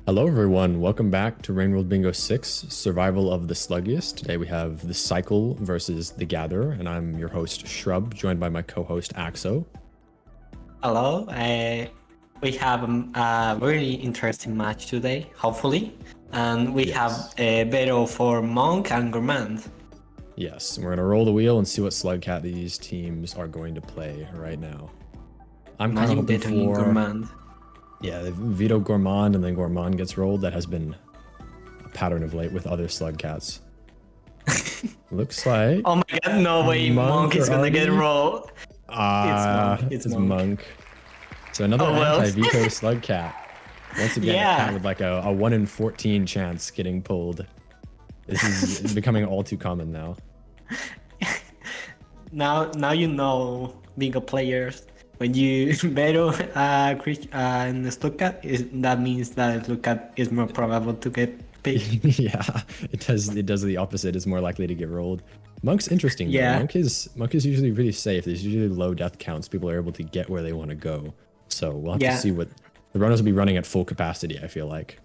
Hello everyone, welcome back to Wheel Bingo 6, Survival of the Sluggiest. Today we have the Cycle versus the Gatherer, and I'm your host Shrub, joined by my co-host Axo. Hello, we have a very interesting match today, hopefully. And we have a battle for Monk and Gourmand. Yes, and we're going to roll the wheel and see what Slugcat these teams are going to play right now. I'm kind of hoping for... Gourmand. Yeah, they veto Gourmand and then Gourmand gets rolled. That has been a pattern of late with other Slugcats. Looks like... Oh my god, no way, Monk is gonna get rolled. It's Monk. So another anti-veto Slugcat. Once again, a cat with like a 1 in 14 chance getting pulled. This is becoming all too common now. Now you know, bingo players. When you battle in the Slugcat, that means that Slugcat is more probable to get picked. Yeah, it does the opposite. It's more likely to get rolled. Monk's interesting though. Yeah. Monk is usually pretty safe. There's usually low death counts. People are able to get where they want to go. So we'll have to see what the runners will be running at full capacity, I feel like.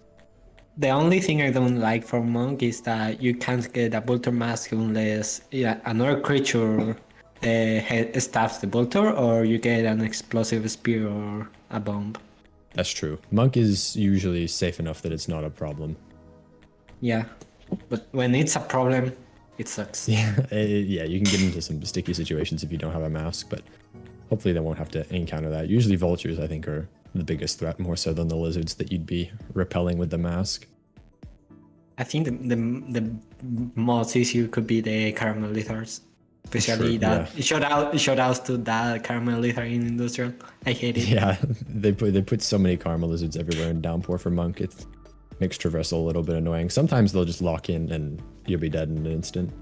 The only thing I don't like for Monk is that you can't get a Bolter Mask unless another creature stabs the Bolter, or you get an explosive spear or a bomb. That's true. Monk is usually safe enough that it's not a problem. Yeah, but when it's a problem, it sucks. Yeah, yeah, you can get into some sticky situations if you don't have a mask, but hopefully they won't have to encounter that. Usually vultures, I think, are the biggest threat, more so than the lizards that you'd be repelling with the mask. I think the most issue could be the caramel lizards. Especially shout outs to that caramel lizard in industrial. I hate it. Yeah, they put so many caramel lizards everywhere in Downpour for Monk. It makes traversal a little bit annoying. Sometimes they'll just lock in and you'll be dead in an instant.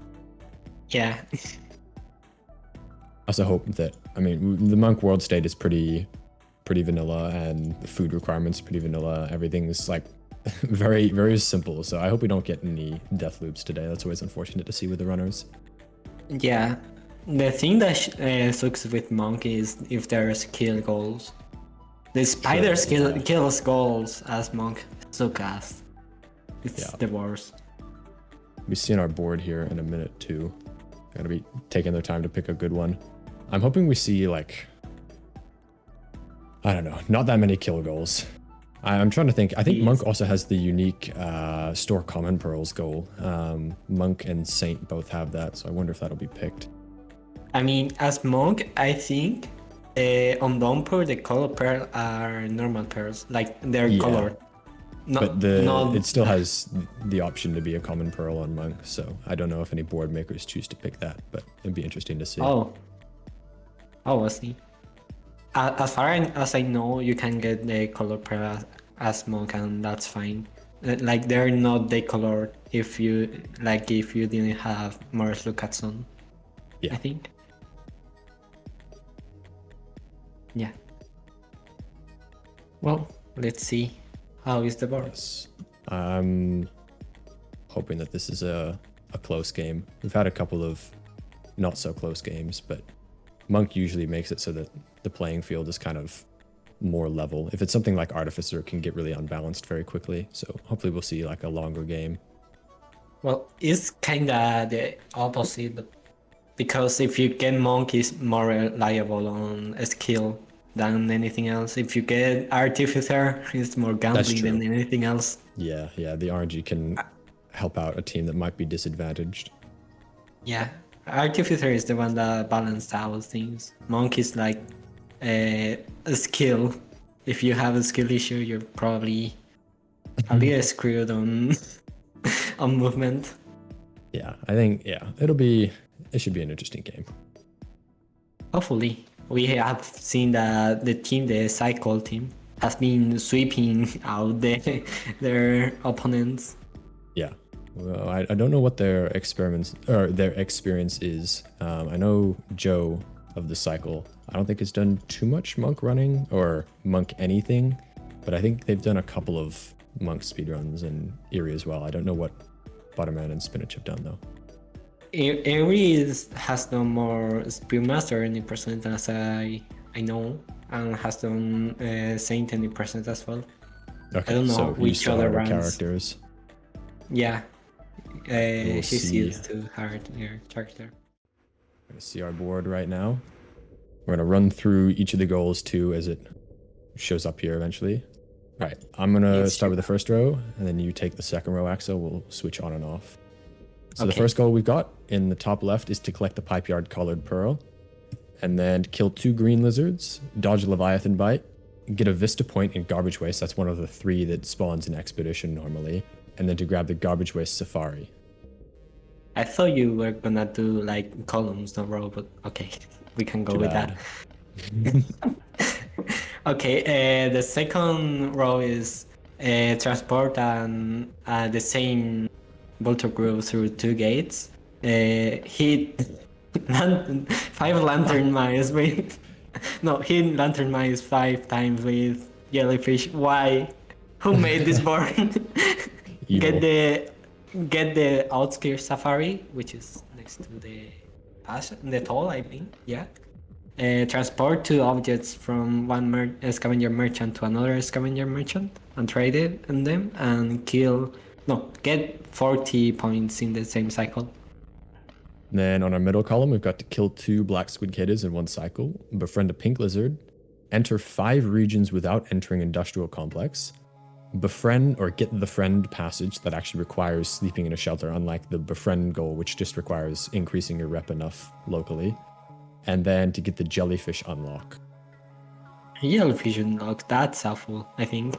Yeah. I also hope that, I mean, the Monk world state is pretty vanilla, and the food requirements pretty vanilla. Everything's like very, very simple. So I hope we don't get any death loops today. That's always unfortunate to see with the runners. Yeah, the thing that sucks with Monk is if there's kill goals. The spiders kills goals as Monk so cast. It's the worst. We've seen our board here in a minute too. Gotta be taking their time to pick a good one. I'm hoping we see like, I don't know, not that many kill goals. I'm trying to think. I think Monk also has the unique store common pearls goal. Monk and Saint both have that, so I wonder if that'll be picked. I mean, as Monk, I think on Downpour the color pearl are normal pearls, like they're colored. But it still has the option to be a common pearl on Monk, so I don't know if any board makers choose to pick that, but it'd be interesting to see. Oh, I see. As far as I know, you can get the color pearl as Monk, and that's fine. Like they're not decolored if you didn't have more Slugcats on. Yeah, I think. Yeah. Well, let's see. How is the board? Yes. I'm hoping that this is a close game. We've had a couple of not so close games, but Monk usually makes it so that the playing field is kind of more level. If it's something like Artificer, it can get really unbalanced very quickly. So hopefully we'll see like a longer game. Well, it's kind of the opposite, because if you get Monk, is more reliable on skill than anything else. If you get Artificer, it's more gambling than anything else. Yeah, the RNG can help out a team that might be disadvantaged. Yeah, Artificer is the one that balanced out things. Monk is like a skill. If you have a skill issue, you're probably a little screwed on movement. Yeah, I think it should be an interesting game. Hopefully. We have seen that the Cycle team, has been sweeping out their opponents. Yeah. Well, I don't know what their experience is. I know Joe of the Cycle, I don't think has done too much Monk running or Monk anything, but I think they've done a couple of Monk speedruns and Eerie as well. I don't know what Butterman and Spinach have done though. Eerie has done more Spearmaster 90% as I know, and has done Saint 90% as well. Okay, I don't know so used which to other harder runs. characters. Yeah, We'll she's see. used to harder character. We're gonna see our board right now. We're gonna run through each of the goals too as it shows up here eventually. Right, I'm gonna It's start true. with the first row, and then you take the second row, Axel. We'll switch on and off. So the Okay. first goal we've got in the top left is to collect the pipe yard colored pearl, and then kill 2 green lizards, dodge a Leviathan bite, get a Vista point in garbage waste. That's one of the 3 that spawns in expedition normally, and then to grab the garbage waste safari. I thought you were gonna do like columns in a row, but okay, we can go Too with bad. that. Okay, the second row is transport and the same Voltor group through 2 gates. Hit 5 lantern mines with hit lantern mines 5 times with jellyfish. Why? Who made this board? Evil. Get the outskirts safari, which is next to the toll, I think. Yeah. Transport 2 objects from one scavenger merchant to another scavenger merchant and trade it in them and get 40 points in the same cycle. Then on our middle column, we've got to kill 2 black squid caddies in one cycle, befriend a pink lizard, enter 5 regions without entering industrial complex, befriend or get the friend passage that actually requires sleeping in a shelter, unlike the befriend goal, which just requires increasing your rep enough locally, and then to get the jellyfish unlock. Jellyfish unlock, that's helpful, I think.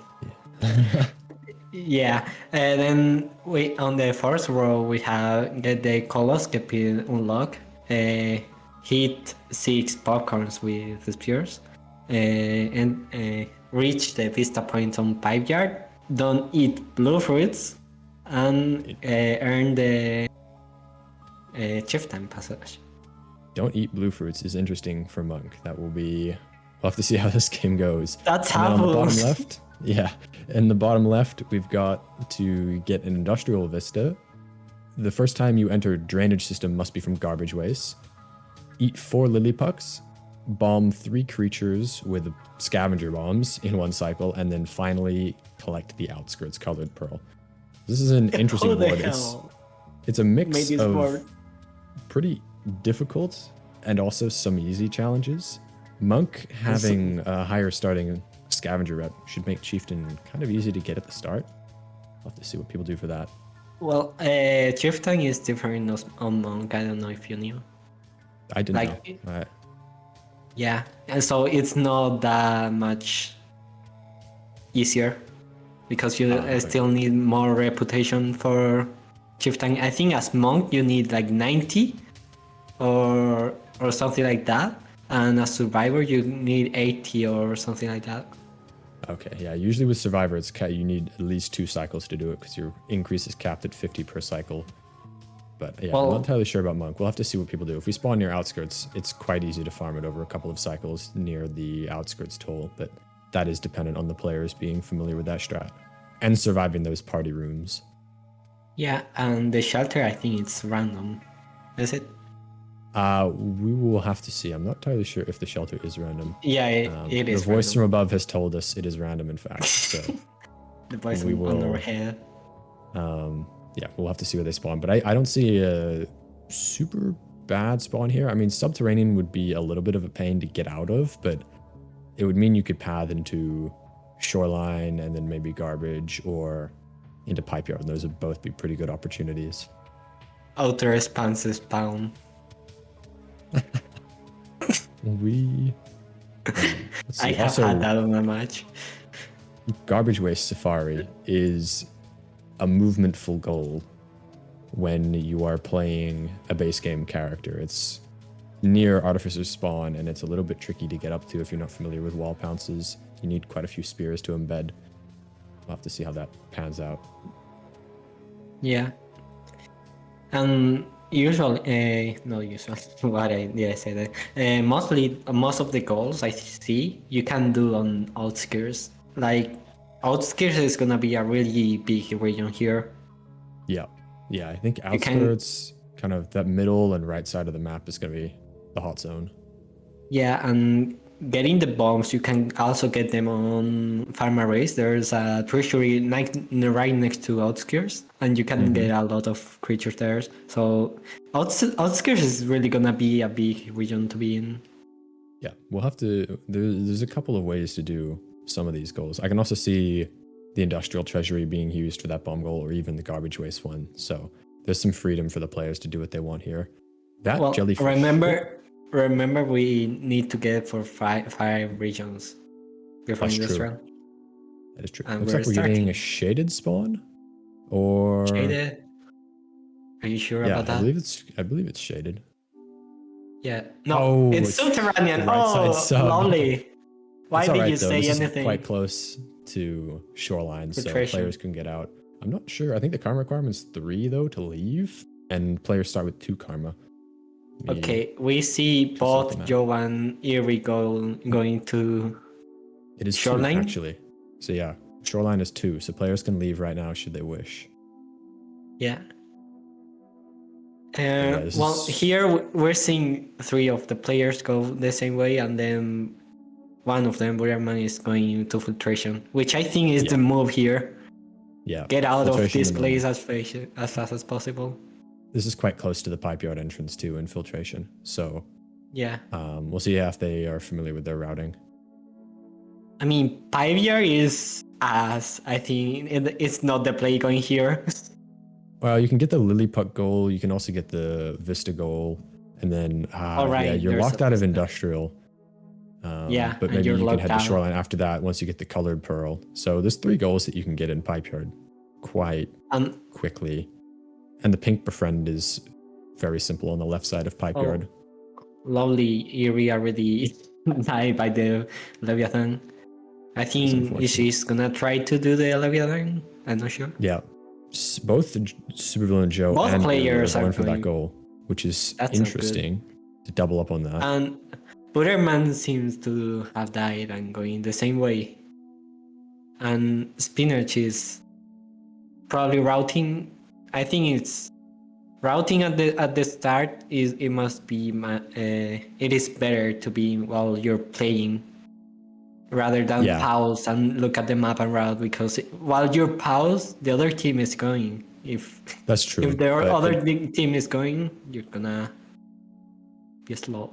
Yeah, and then we on the first row we have get the coloscopy unlock, hit 6 popcorns with spears, and reach the vista point on pipe yard. Don't eat blue fruits, and earn the chieftain passage. Don't eat blue fruits is interesting for Monk. That will be... We'll have to see how this game goes. That's and then on the bottom helpful. left, yeah, in the bottom left, we've got to get an industrial vista. The first time you enter drainage system must be from garbage waste. Eat 4 lily pucks, bomb 3 creatures with scavenger bombs in one cycle, and then finally collect the outskirts colored pearl. This is an interesting Who the board. hell It's a mix made this of board? pretty difficult and also some easy challenges. Monk having a higher starting scavenger rep should make Chieftain kind of easy to get at the start. I'll have to see what people do for that. Well, chieftain is different on Monk. I don't know if you knew. I didn't Like, know. Yeah, and so it's not that much easier because you still need more reputation for chieftain. I think as monk you need like 90 or something like that, and as survivor you need 80 or something like that. Okay, yeah. Usually with Survivor, it's you need at least 2 cycles to do it because your increase is capped at 50 per cycle. But yeah, I'm not entirely sure about Monk. We'll have to see what people do. If we spawn near outskirts, it's quite easy to farm it over a couple of cycles near the outskirts toll, but that is dependent on the players being familiar with that strat and surviving those party rooms. Yeah, and the shelter I think it's random. Is it? We will have to see. I'm not entirely sure if the shelter is random. Yeah, it is. The voice random. from above has told us it is random, in fact. So The voice on our head. Yeah, we'll have to see where they spawn. But I don't see a super bad spawn here. I mean, subterranean would be a little bit of a pain to get out of, but it would mean you could path into shoreline and then maybe garbage or into pipe yard. And those would both be pretty good opportunities. Outer expanse spawn. I have also, had that on my match. Garbage waste safari is a movementful goal when you are playing a base game character. It's near Artificer's spawn, and it's a little bit tricky to get up to if you're not familiar with wall pounces. You need quite a few spears to embed. We'll have to see how that pans out. Yeah. And usually, not usually, what did I say that? Most of the goals I see you can do on outskirts. Like, outskirts is gonna be a really big region here. Yeah. I think outskirts, kind of that middle and right side of the map is going to be the hot zone. Yeah, and getting the bombs, you can also get them on Farm Arrays. There's a treasury right next to Outskirts, and you can get a lot of creatures there. So Outskirts is really gonna be a big region to be in. Yeah, we'll have to. There's a couple of ways to do some of these goals. I can also see the industrial treasury being used for that bomb goal, or even the garbage waste one. So there's some freedom for the players to do what they want here. That Well, jellyfish. remember, we need to get for five regions before That's true. industrial. That is true. And Looks like we're getting a shaded spawn, or shaded. Are you sure yeah, about that? I believe it's shaded. Yeah. No, it's subterranean. Right side sub. Lovely. Why did you say this anything? Is quite close to shoreline, so players can get out. I'm not sure. I think the karma requirement's 3 though to leave, and players start with 2 karma. Okay, we see both Joe and Erie going to it is shoreline 2, actually. So yeah, shoreline is 2, so players can leave right now should they wish. Yeah. Here we're seeing 3 of the players go the same way, and then one of them, Burerman, is going to filtration, which I think is the move here. Yeah. Get out of this place as fast as possible. This is quite close to the pipe yard entrance too, infiltration. So yeah, we'll see if they are familiar with their routing. I mean, pipe yard is as I think it's not the play going here. Well, you can get the Lily Puck goal. You can also get the Vista goal, and then you're locked out of industrial. But maybe you can head to shoreline after that once you get the colored pearl. So there's 3 goals that you can get in pipe yard quite quickly. And the pink befriend is very simple on the left side of pipe yard. Lovely. Erie already died by the Leviathan. I think she's gonna try to do the Leviathan. I'm not sure. Yeah. Both Supervillain Joe and players are going for that goal, which is interesting to double up on that. And Butterman seems to have died and going the same way. And Spinach is probably routing. I think it's routing at the start. It must be it is better to be while you're playing rather than pause and look at the map and route, because while you're pause, the other team is going. If that's true, if the other team is going, you're gonna be slow.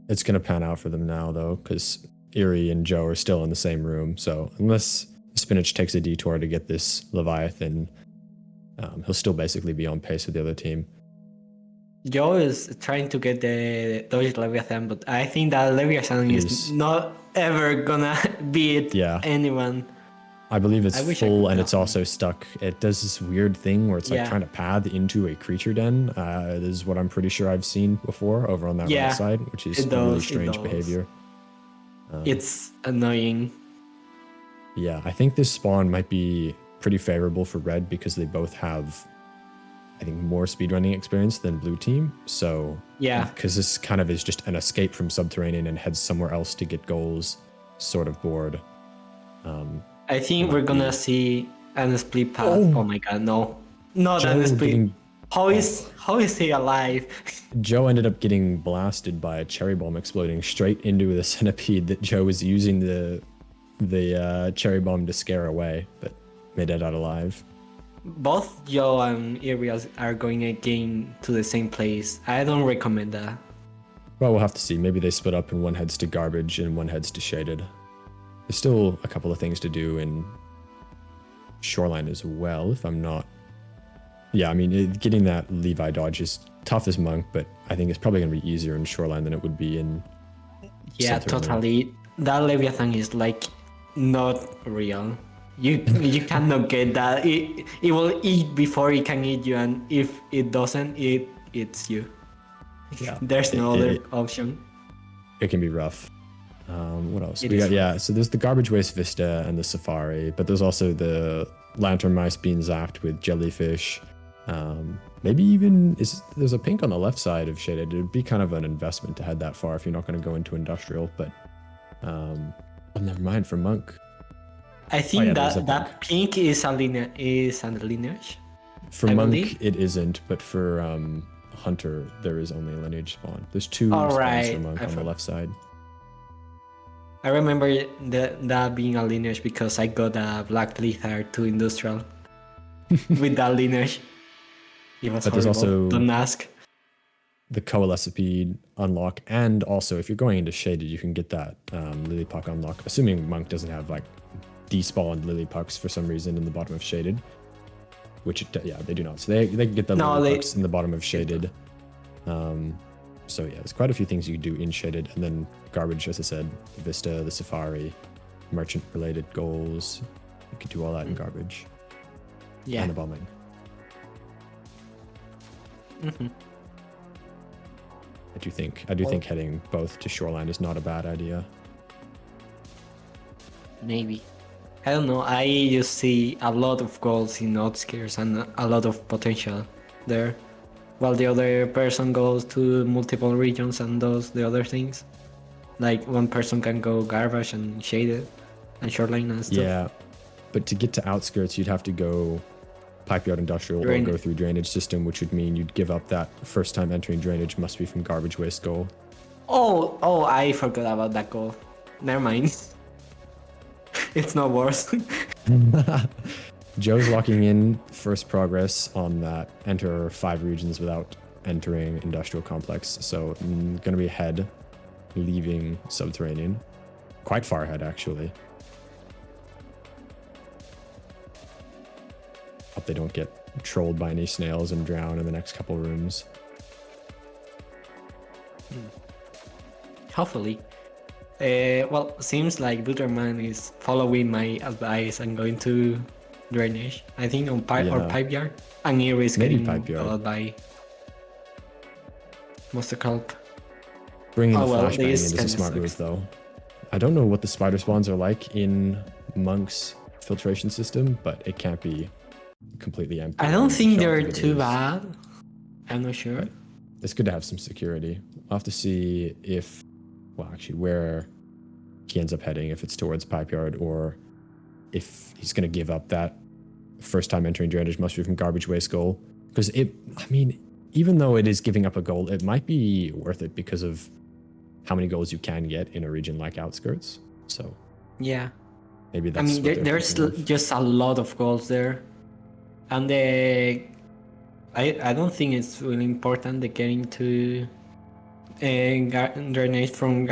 It's gonna pan out for them now though, because Erie and Joe are still in the same room. So unless Spinach takes a detour to get this Leviathan, he'll still basically be on pace with the other team. Joe is trying to get the Dodge Leviathan, but I think that Leviathan is not ever gonna beat anyone. I believe it's full and it's also stuck. It does this weird thing where it's like trying to pad into a creature den. This is what I'm pretty sure I've seen before over on that right side, which is really strange behavior. It's annoying. Yeah, I think this spawn might be pretty favorable for red because they both have, I think, more speedrunning experience than blue team. So because this kind of is just an escape from subterranean and heads somewhere else to get goals sort of board. I think we're gonna see an split path. Oh my god, no. Not an split. How is he alive? Joe ended up getting blasted by a cherry bomb exploding straight into the centipede that Joe was using the cherry bomb to scare away, but made it out alive. Both Joe and Arias are going again to the same place. I don't recommend that. Well, we'll have to see. Maybe they split up and one heads to garbage and one heads to shaded. There's still a couple of things to do in shoreline as well, if I'm not... Yeah, I mean, getting that Levi dodge is tough as monk, but I think it's probably going to be easier in shoreline than it would be in... Yeah, totally. That Leviathan is like not real. You cannot get that. It will eat before it can eat you, and if it doesn't, it eats you. Yeah, there's no other option. It can be rough. What else? We got so there's the garbage waste vista and the safari, but there's also the lantern mice being zapped with jellyfish. Maybe even there's a pink on the left side of shaded. It'd be kind of an investment to head that far if you're not going to go into industrial, but never mind for monk. I think that pink is a lineage. For monk it isn't, but for hunter there is only a lineage spawn. There's 2 spawns for monk on the left side. I remember that being a lineage because I got a black lizard to industrial with that lineage. It was But there's horrible. also Don't ask. the coalescipede unlock, and also if you're going into shaded, you can get that lily puck unlock. Assuming Monk doesn't have like despawned lily pucks for some reason in the bottom of shaded, which yeah, they do not. So they can get the lily pucks in the bottom of shaded. So yeah, there's quite a few things you can do in shaded, and then garbage, as I said, the Vista, the Safari, merchant related goals. You could do all that in garbage. Yeah. And the bombing. Mm-hmm. I do think heading both to shoreline is not a bad idea. Maybe. I don't know. I just see a lot of goals in outskirts and a lot of potential there, while the other person goes to multiple regions and does the other things. Like one person can go garbage and shaded and shoreline and stuff. Yeah, but to get to outskirts, you'd have to go pipe yard industrial or go through drainage system, which would mean you'd give up that first time entering drainage must be from garbage waste goal. Oh, I forgot about that goal. Never mind. It's not worse. Joe's locking in first progress on that enter 5 regions without entering industrial complex. So gonna be ahead, leaving subterranean. Quite far ahead actually. Hope they don't get trolled by any snails and drown in the next couple rooms. Hopefully. Well, seems like Butterman is following my advice and going to drainage. I think on pipe or pipe yard. And Erie is getting followed by Monster Culp. Bringing the flashbang in is a smart move though. I don't know what the spider spawns are like in Monk's filtration system, but it can't be completely empty. I don't think they're too bad. I'm not sure. But it's good to have some security. I'll have to see if, well, actually, where he ends up heading, if it's towards pipe yard or if he's going to give up that first time entering drainage must be from garbage waste goal. Because even though it is giving up a goal, it might be worth it because of how many goals you can get in a region like outskirts. So yeah, maybe that's. There's just a lot of goals there, and I don't think it's really important the getting to drainage from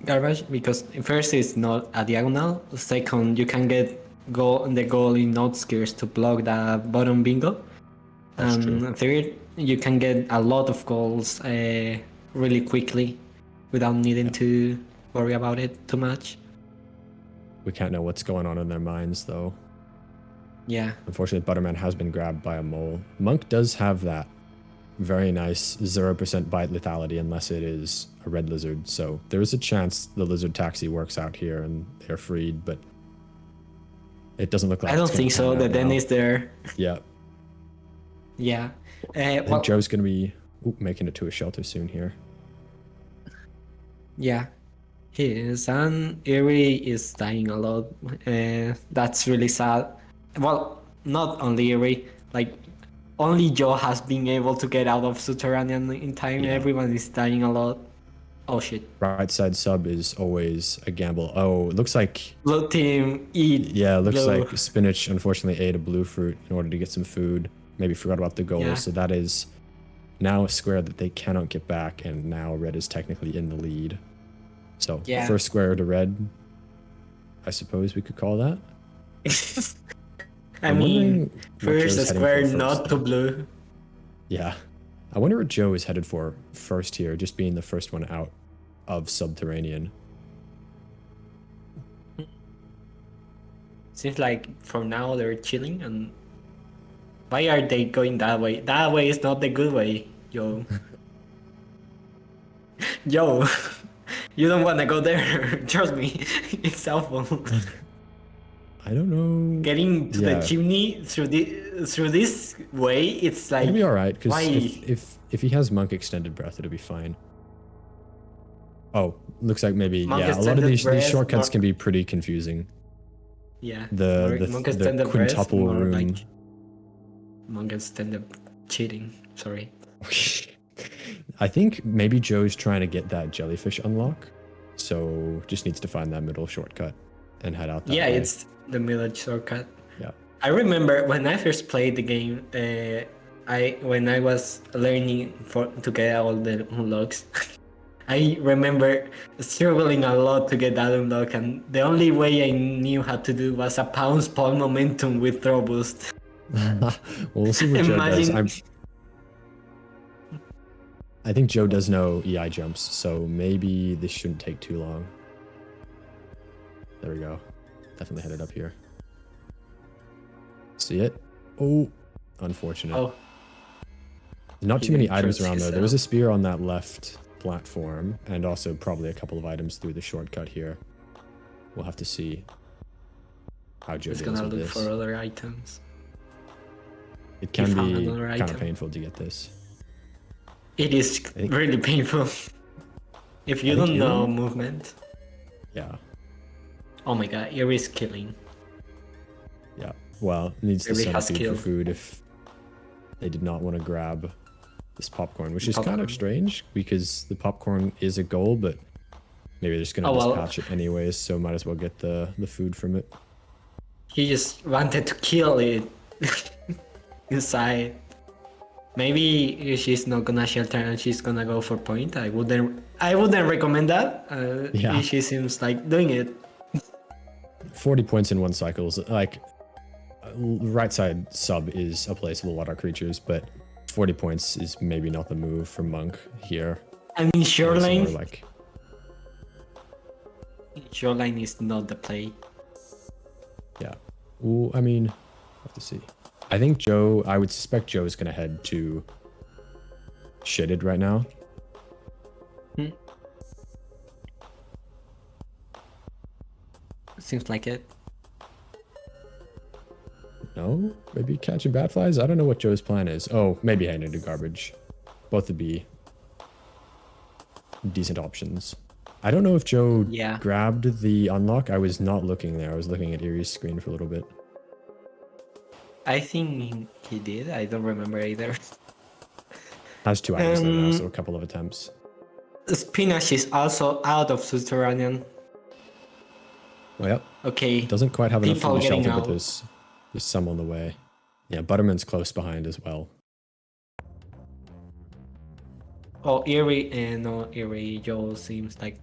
garbage because first it's not a diagonal. Second, you can get the goal in outskirts to block the bottom bingo. And third, you can get a lot of goals really quickly without needing to worry about it too much. We can't know what's going on in their minds though. Yeah. Unfortunately, Butterman has been grabbed by a mole. Monk does have that very nice 0% bite lethality unless it is a red lizard. So there is a chance the lizard taxi works out here and they're freed, but it doesn't look like I don't think so. The den is there. Yeah. Yeah. I think Joe's going to be making it to a shelter soon here. Yeah. He is. And Erie is dying a lot. That's really sad. Well, not only Erie. Like, only Joe has been able to get out of Subterranean in time. Yeah. Everyone is dying a lot. Oh shit. Right side sub is always a gamble. Oh, it looks like blue team eat. Yeah, it looks like Spinach unfortunately ate a blue fruit in order to get some food. Maybe forgot about the goal. Yeah. So that is now a square that they cannot get back, and now red is technically in the lead. So first square to red, I suppose we could call that. I mean, first square not to blue. Yeah. I wonder what Joe is headed for first here, just being the first one out of Subterranean. Seems like for now they're chilling, and why are they going that way? That way is not the good way, Joe. Joe, you don't want to go there. Trust me, it's awful. I don't know. Getting to the chimney through this way, it's like. It'll be all right because if he has Monk extended breath, it'll be fine. Oh, looks like maybe Monk a lot of these shortcuts can be pretty confusing. Yeah. The quintuple room. Like, Monk extended cheating. Sorry. I think maybe Joe's trying to get that jellyfish unlock. So just needs to find that middle shortcut and head out that Yeah, way. it's the middle shortcut. Yeah. I remember when I first played the game, when I was learning to get all the unlocks, I remember struggling a lot to get that unlock, and the only way I knew how to do was a pound spawn momentum with throw boost. Well, we'll see what Joe does. Imagine. I think Joe does know EI jumps, so maybe this shouldn't take too long. There we go. Definitely headed up here. See it? Oh, unfortunate. Oh, Not he too many didn't items trust around though. There was a himself. spear on that left platform, and also probably a couple of items through the shortcut here. We'll have to see how Joe He's deals gonna with look this. for other items. It can found be another kind of item. painful to get this. It is think- really painful. If you I think don't know Eerie- movement. Yeah, Oh my god, Eerie is killing. yeah. Well, needs to Really send has food killed. for food if they did not want to grab this popcorn, which is kind Popcorn. of strange because the popcorn is a goal, but maybe they're just gonna Oh, well. dispatch it anyways, so might as well get the food from it. He just wanted to kill it inside. Maybe she's not gonna shelter and she's gonna go for point. I wouldn't recommend that. Yeah. She seems like doing it. 40 points in one cycle is like right side sub is a place with a lot of creatures, but 40 points is maybe not the move for Monk here. I mean, It's more Shoreline. like Shoreline is not the play. yeah. Ooh, I mean, we'll have to see. I think I would suspect Joe is gonna head to Shaded right now. Seems like it. No, maybe catching bat flies. I don't know what Joe's plan is. Oh, maybe heading into garbage. Both would be decent options. I don't know if Joe Yeah. grabbed the unlock. I was not looking there. I was looking at Erie's screen for a little bit. I think he did. I don't remember either. Has 2 items there now, so a couple of attempts. Spinach is also out of Subterranean. Well, yep. Okay. Doesn't quite have enough People food to getting shelter, but out. there's some on the way. Yeah, Butterman's close behind as well. Oh, Eerie Joe seems like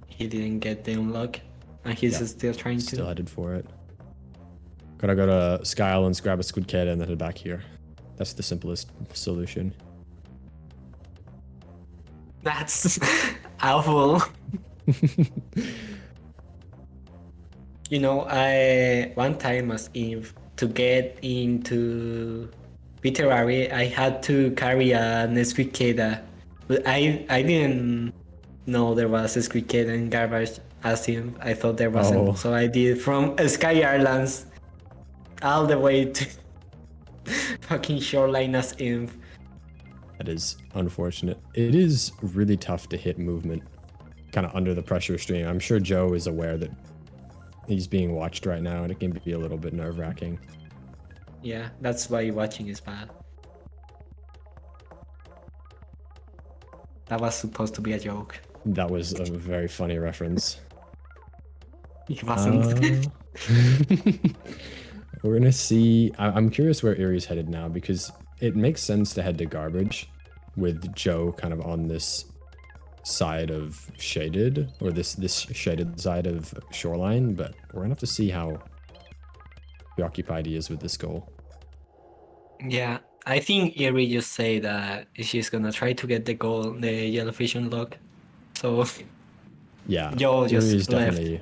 he didn't get the unlock, and he's Yeah, still trying Still to. headed for it. Gotta go to Sky Islands, grab a squid kid, and then head back here. That's the simplest solution. That's awful. You know, I one time as Eve to get into Literary, I had to carry a Nesquikeda, but I didn't know there was a Squikeda in garbage as Eve. I thought there wasn't, Oh. so I did from Sky Islands all the way to fucking Shoreline as Eve. That is unfortunate. It is really tough to hit movement kind of under the pressure stream. I'm sure Joe is aware that he's being watched right now, and it can be a little bit nerve-wracking. Yeah, that's why watching is bad. That was supposed to be a joke. That was a very funny reference. It wasn't. We're gonna see. I'm curious where Erie's headed now, because it makes sense to head to garbage with Joe kind of on this side of Shaded, or this shaded side of Shoreline, but we're gonna have to see how preoccupied he is with this goal. Yeah, I think Eerie just say that she's gonna try to get the goal, the yellowfish unlock. So Yeah, Joe just Erie's left. definitely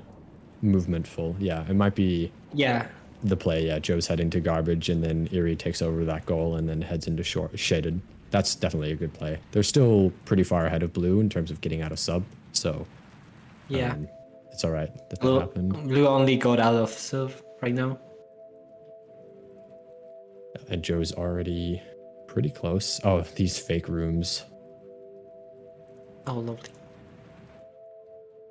movementful. Yeah, it might be Yeah, the play. Yeah, Joe's heading to garbage, and then Eerie takes over that goal and then heads into Shaded. That's definitely a good play. They're still pretty far ahead of Blue in terms of getting out of sub, so yeah. it's all right that Blue, happened. Blue only got out of sub right now. And Joe's already pretty close. Oh, these fake rooms. Oh, lovely.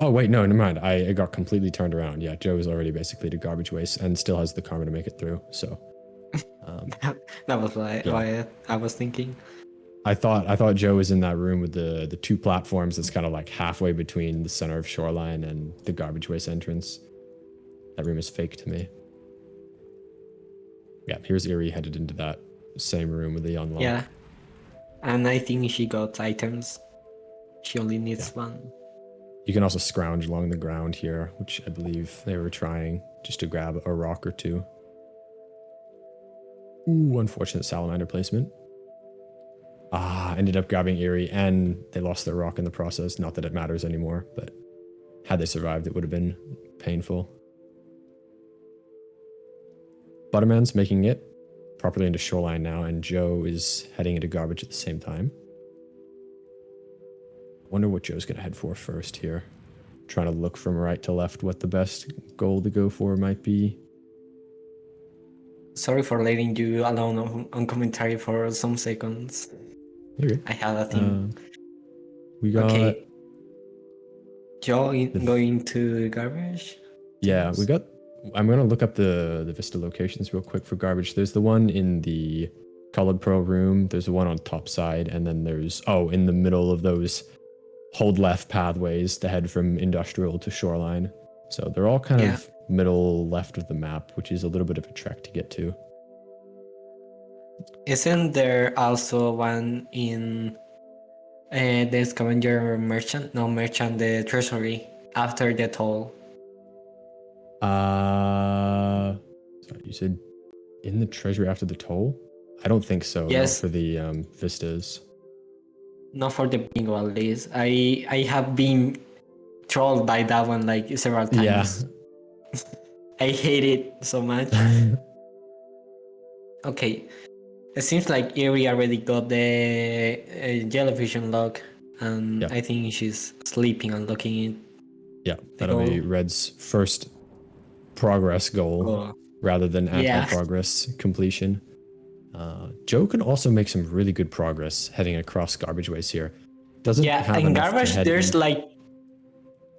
Oh wait, no, never mind. I got completely turned around. Yeah, Joe is already basically to garbage waste and still has the karma to make it through. So That was why I was thinking. I thought Joe was in that room with the two platforms that's kind of like halfway between the center of Shoreline and the garbage waste entrance. That room is fake to me. Yeah, here's Erie headed into that same room with the unlock. Yeah. And I think she got items. She only needs Yeah. one. You can also scrounge along the ground here, which I believe they were trying just to grab a rock or two. Ooh, unfortunate salamander placement. Ended up grabbing Erie, and they lost their rock in the process. Not that it matters anymore, but had they survived, it would have been painful. Butterman's making it properly into Shoreline now, and Joe is heading into garbage at the same time. Wonder what Joe's going to head for first here. Trying to look from right to left what the best goal to go for might be. Sorry for letting you alone on commentary for some seconds. You're good. I had a thing. We got... Okay. Joe going to garbage? Yeah, we got... I'm going to look up the Vista locations real quick for garbage. There's the one in the Colored Pro room. There's the one on top side. And then there's... Oh, in the middle of those hold left pathways to head from Industrial to Shoreline. So they're all kind of middle left of the map, which is a little bit of a trek to get to. Isn't there also one in the scavenger merchant? No, merchant, the treasury after the toll. Sorry, you said in the treasury after the toll? I don't think so. Yes. Not for the Vistas. Not for the bingo, at least. I have been trolled by that one like several times. Yeah. I hate it so much. Okay. It seems like Erie already got the jellyfish unlock, and I think she's sleeping and looking it. Yeah, that'll be Red's first progress goal rather than anti-progress completion. Joe can also make some really good progress heading across garbage waste here. Doesn't have in enough garbage to head there's in. like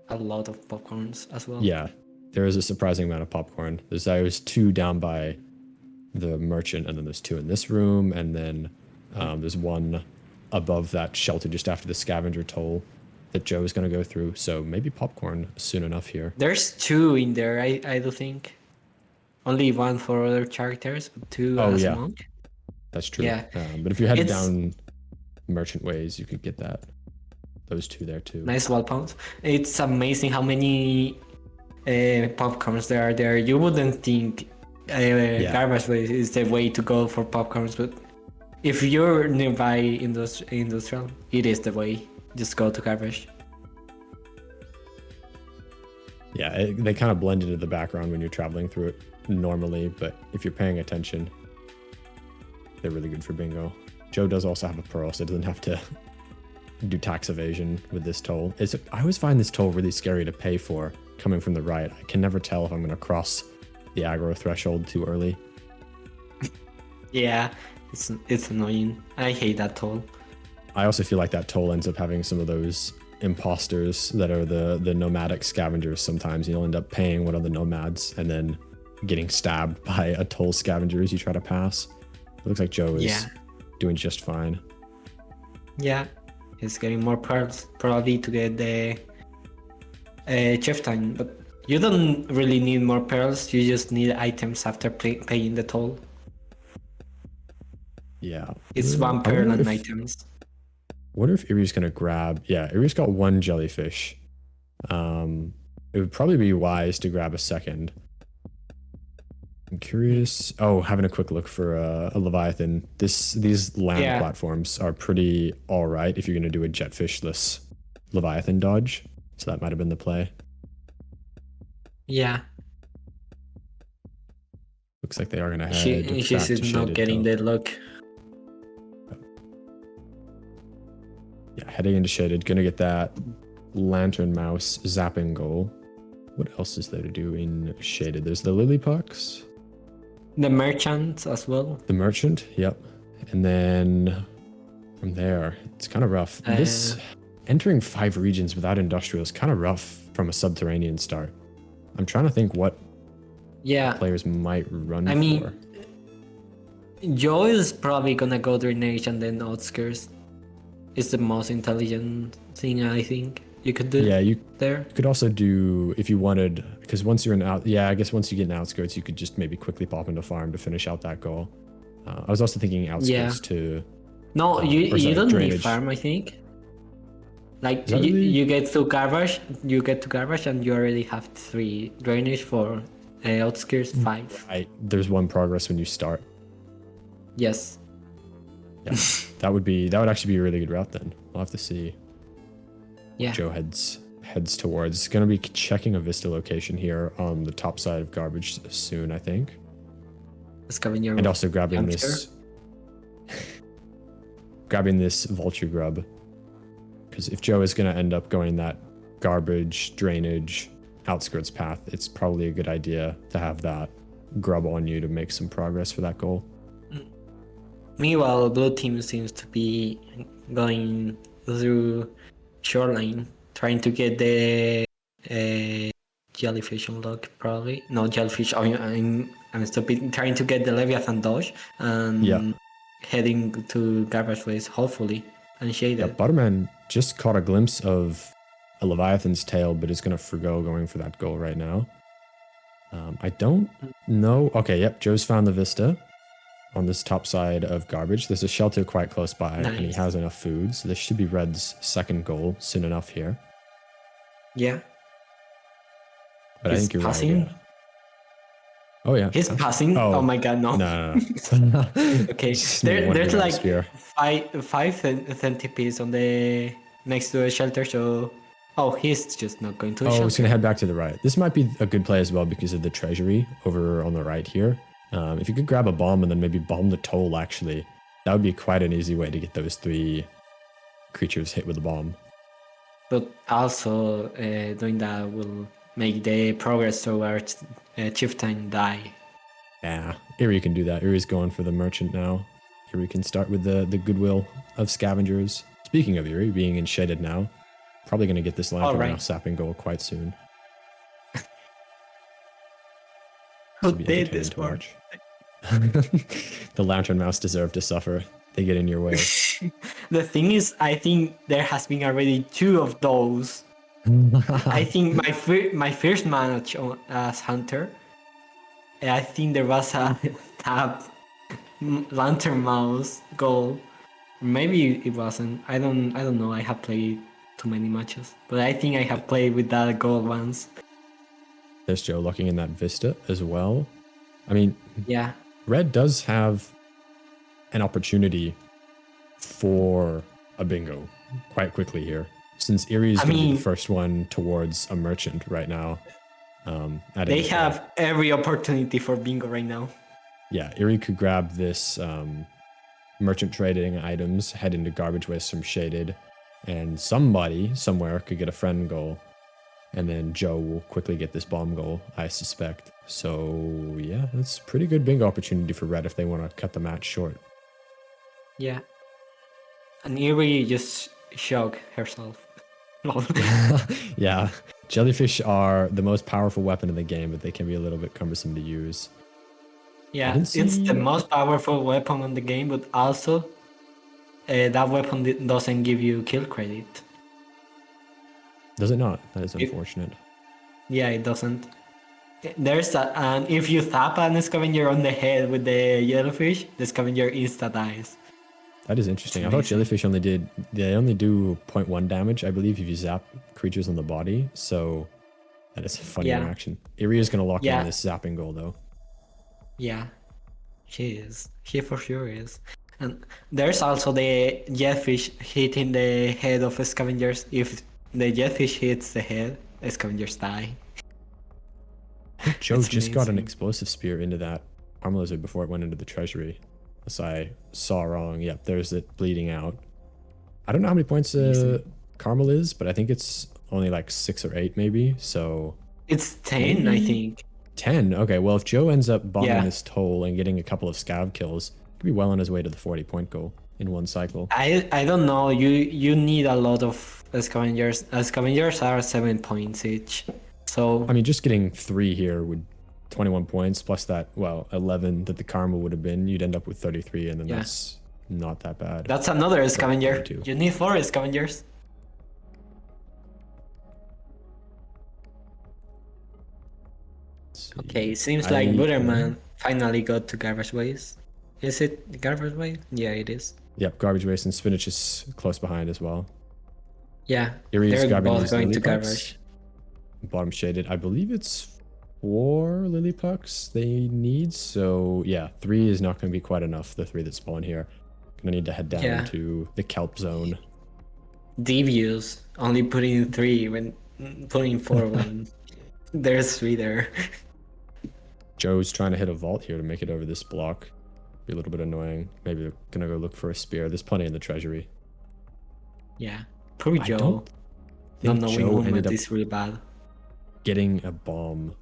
a lot of popcorns as well. Yeah, there is a surprising amount of popcorn. There's 2 down by the merchant, and then there's 2 in this room, and then there's 1 above that shelter just after the scavenger toll that Joe is going to go through. So maybe popcorn soon enough here. There's 2 in there, I do think. Only 1 for other characters, but 2 as monk. That's true. Yeah. But if you head down merchant ways, you could get those 2 there too. Nice wall pounds. It's amazing how many popcorns there are there. You wouldn't think garbage waste is the way to go for popcorns, but if you're nearby industrial, it is the way. Just go to garbage. Yeah, they kind of blend into the background when you're traveling through it normally, but if you're paying attention, they're really good for bingo. Joe does also have a pearl, so it doesn't have to do tax evasion with this toll. I always find this toll really scary to pay for coming from the right. I can never tell if I'm going to cross the aggro threshold too early. Yeah, it's annoying. I hate that toll. I also feel like that toll ends up having some of those imposters that are the nomadic scavengers. Sometimes you'll end up paying one of the nomads and then getting stabbed by a toll scavenger as you try to pass. It looks like Joe is doing just fine. Yeah, he's getting more pearls probably to get the chef time, but you don't really need more pearls. You just need items after paying the toll. Yeah, it's 1 pearl and items. Wonder if Erie's gonna grab... Yeah, Erie's got 1 jellyfish. It would probably be wise to grab a second. I'm curious... Oh, having a quick look for a Leviathan. These land platforms are pretty alright if you're gonna do a jetfishless Leviathan dodge. So that might have been the play. Yeah. Looks like they are gonna head she's not getting the look. Yeah, heading into Shaded, gonna get that Lantern Mouse zapping goal. What else is there to do in Shaded? There's the Lily Pucks. The Merchant as well. The Merchant, yep. And then from there, it's kind of rough. This entering 5 regions without Industrial is kind of rough from a subterranean start. I'm trying to think what players might run for. I mean, Joe is probably gonna go Drainage and then Outskirts. is the most intelligent thing I think you could do. Yeah, you there. could also do, if you wanted, because once you're in out, yeah, I guess once you get in outskirts, you could just maybe quickly pop into farm to finish out that goal. I was also thinking outskirts Yeah. to, No, you or sorry, don't need drainage. farm. I think. Like Is that really? you get to garbage, and you already have 3 drainage for outskirts 5. There's 1 progress when you start. Yes. Yeah, that would actually be a really good route then. We'll have to see. Yeah. Joe heads towards. Going to be checking a Vista location here on the top side of garbage soon, I think. Scavenger. And also grabbing hamster. this grabbing this vulture grub. Because if Joe is going to end up going that garbage, drainage, outskirts path, it's probably a good idea to have that grub on you to make some progress for that goal. Meanwhile, blue team seems to be going through shoreline, trying to get the jellyfish unlock. Probably no jellyfish. I'm stupid. Trying to get the Leviathan dodge and heading to garbage waste, hopefully, and shaded. Yeah, Butterman just caught a glimpse of a Leviathan's tail, but is going to forgo going for that goal right now. I don't know. Okay, yep, Joe's found the Vista on this top side of garbage. There's a shelter quite close by, and he has enough food, so this should be Red's second goal soon enough here. Yeah. But I think you're passing. right. Yeah. Oh yeah. He's passing. Oh my god, no. No. Okay. There's like 5 centipedes on the next to a shelter, so he's just not going to a shelter. He's gonna head back to the right. This might be a good play as well because of the treasury over on the right here. If you could grab a bomb and then maybe bomb the toll, actually, that would be quite an easy way to get those 3 creatures hit with a bomb. But also, doing that will make the progress towards Chieftain die. Yeah, Eerie can do that. Eerie's going for the merchant now. Eerie can start with the goodwill of scavengers. Speaking of Eerie being in shaded now, probably going to get this lantern mouse sapping goal quite soon. Who did this to watch. The lantern mouse deserve to suffer. They get in your way. The thing is, I think there has been already 2 of those. I think my first match as hunter, I think there was a tab lantern mouse goal. Maybe it wasn't. I don't know. I have played too many matches, but I think I have played with that goal once. There's Joe looking in that Vista as well. I mean, yeah, Red does have an opportunity for a bingo quite quickly here, since Eerie's going to be the first one towards a merchant right now. They have every opportunity for bingo right now. Yeah, Eerie could grab this merchant trading items, head into garbage waste from shaded, and somebody somewhere could get a friend goal. And then Joe will quickly get this bomb goal, I suspect. So, yeah, that's a pretty good bingo opportunity for Red if they want to cut the match short. Yeah. And Eerie just shocked herself. Yeah, jellyfish are the most powerful weapon in the game, but they can be a little bit cumbersome to use. Yeah, it's the most powerful weapon in the game, but also that weapon doesn't give you kill credit. Does it not? That is unfortunate. Yeah, it doesn't. And if you tap an scavenger on the head with the jellyfish, the scavenger insta dies. That is interesting. I thought jellyfish only do 0.1 damage, I believe, if you zap creatures on the body. So that is a funny interaction. Eerie is going to lock in this zapping goal, though. Yeah, she is. She for sure is. And there's also the jellyfish hitting the head of scavengers. If the jellyfish hits the head, scavengers die. Joe just got an explosive spear into that armor lizard before it went into the treasury. As I saw wrong. Yep, there's it bleeding out. I don't know how many points Carmel is, but I think it's only like 6 or 8 maybe. So it's 10, I think. 10. Okay, well if Joe ends up bombing this toll and getting a couple of scav kills, he could be well on his way to the 40-point goal in one cycle. I don't know. You need a lot of scavengers. Scavengers are 7 points each. So I mean, just getting 3 here would 21 points plus that 11 that the karma would have been. You'd end up with 33, and then that's not that bad. That's another scavenger. two. You need 4 scavengers. Let's see. Okay, seems like Butterman finally got to garbage waste. Is it garbage waste? Yeah, it is. Yep, garbage waste and spinach is close behind as well. Yeah, Erie's they're grabbing both these going lily to pucks. garbage. Bottom shaded. I believe it's 4 lily pucks they need. So yeah, 3 is not going to be quite enough. The 3 that spawn here. Gonna need to head down Yeah. to the kelp zone. Devious, only putting 3 when putting 4 when there's 3 there. Joe's trying to hit a vault here to make it over this block. Be a little bit annoying. Maybe they're gonna go look for a spear. There's plenty in the treasury. Yeah, poor I Joe. don't Not think knowing Joe ended movement up is really bad. getting a bomb